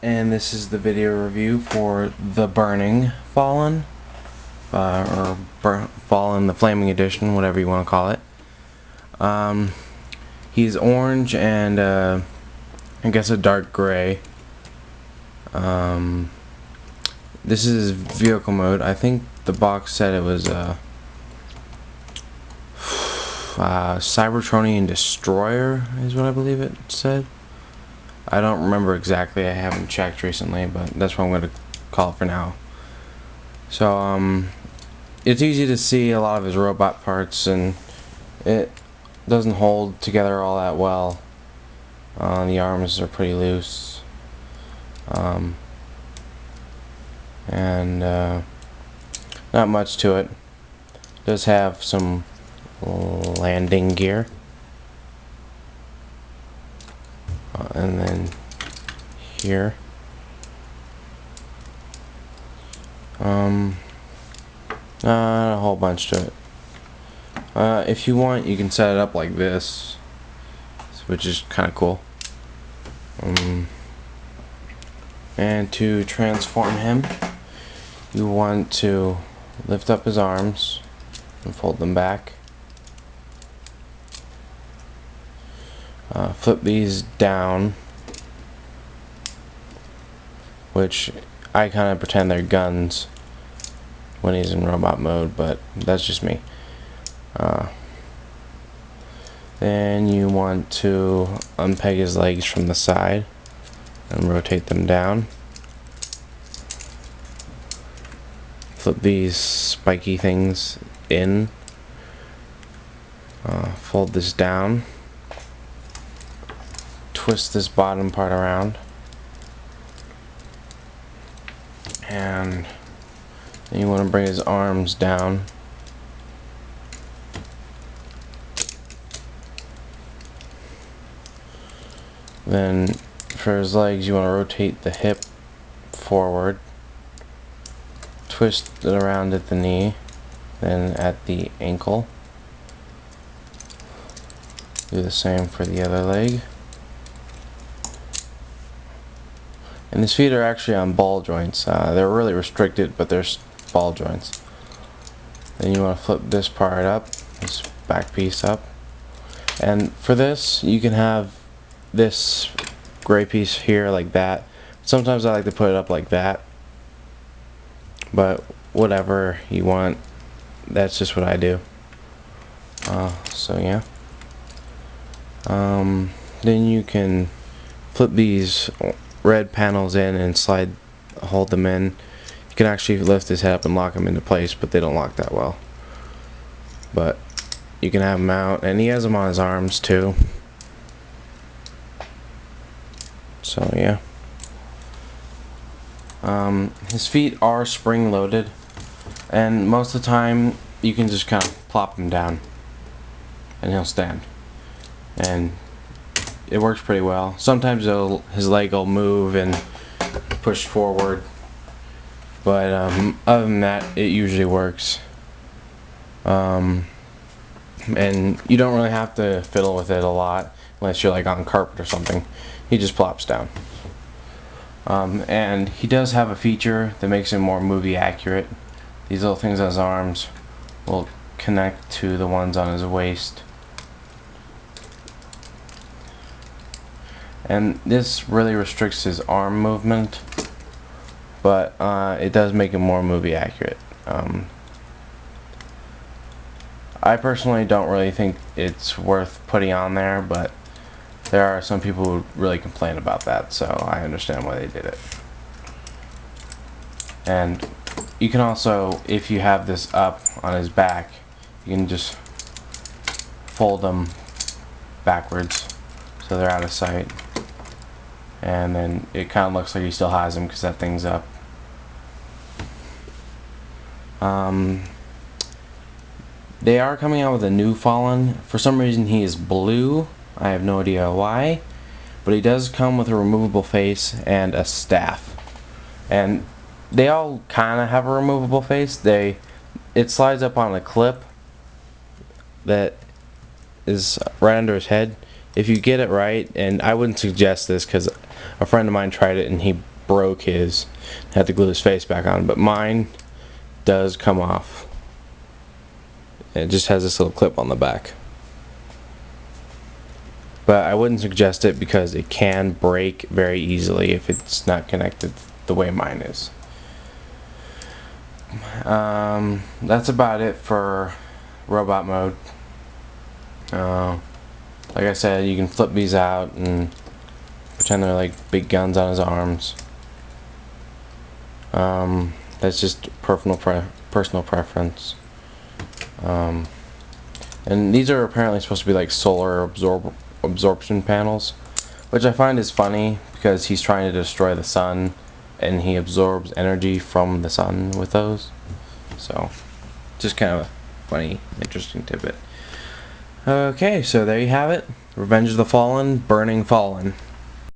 and this is the video review for The Burning Fallen, Fallen the Flaming Edition, whatever you want to call it. He's orange and I guess a dark gray. This is vehicle mode. I think the box said it was Cybertronian Destroyer is what I believe it said. I don't remember exactly, I haven't checked recently, but that's what I'm going to call it for now. So, it's easy to see a lot of his robot parts, and it doesn't hold together all that well. The arms are pretty loose. And not much to it. Does have some landing gear. And then here, not a whole bunch to it. If you want, you can set it up like this, which is kind of cool. And to transform him, you want to lift up his arms and fold them back. Flip these down, which I kind of pretend they're guns when he's in robot mode, but that's just me. Then you want to unpeg his legs from the side and rotate them down. Flip these spiky things in. Fold this down. Twist this bottom part around, and then you want to bring his arms down. Then for his legs, you want to rotate the hip forward, twist it around at the knee, then at the ankle. Do the same for the other leg. And his feet are actually on ball joints. They're really restricted, but they're ball joints. Then you want to flip this part up, this back piece up. And for this, you can have this gray piece here like that. Sometimes I like to put it up like that. But whatever you want, that's just what I do. So yeah. Then you can flip these red panels in and hold them in. You can actually lift his head up and lock them into place, but they don't lock that well. But you can have them out, and he has them on his arms too. So yeah. His feet are spring loaded, and most of the time you can just kind of plop him down and he'll stand, and it works pretty well. Sometimes his leg will move and push forward, but other than that, it usually works. And you don't really have to fiddle with it a lot unless you're like on carpet or something. He just plops down. And he does have a feature that makes him more movie accurate. These little things on his arms will connect to the ones on his waist. And this really restricts his arm movement, but it does make him more movie accurate. I personally don't really think it's worth putting on there, but there are some people who really complain about that, so I understand why they did it. And you can also, if you have this up on his back, you can just fold them backwards so they're out of sight. And then it kind of looks like he still has them because that thing's up. They are coming out with a new Fallen. For some reason he is blue. I have no idea why. But he does come with a removable face and a staff. And they all kind of have a removable face. It slides up on a clip that is right under his head. if you get it right, and I wouldn't suggest this because a friend of mine tried it and he broke his, had to glue his face back on, but mine does come off. It just has this little clip on the back. But I wouldn't suggest it because it can break very easily if it's not connected the way mine is. That's about it for robot mode. Like I said, you can flip these out and pretend they're like big guns on his arms. That's just personal preference. And these are apparently supposed to be like solar absorption panels, which I find is funny because he's trying to destroy the sun and he absorbs energy from the sun with those. So just kind of a funny, interesting tidbit. Okay, so there you have it. Revenge of the Fallen, Burning Fallen.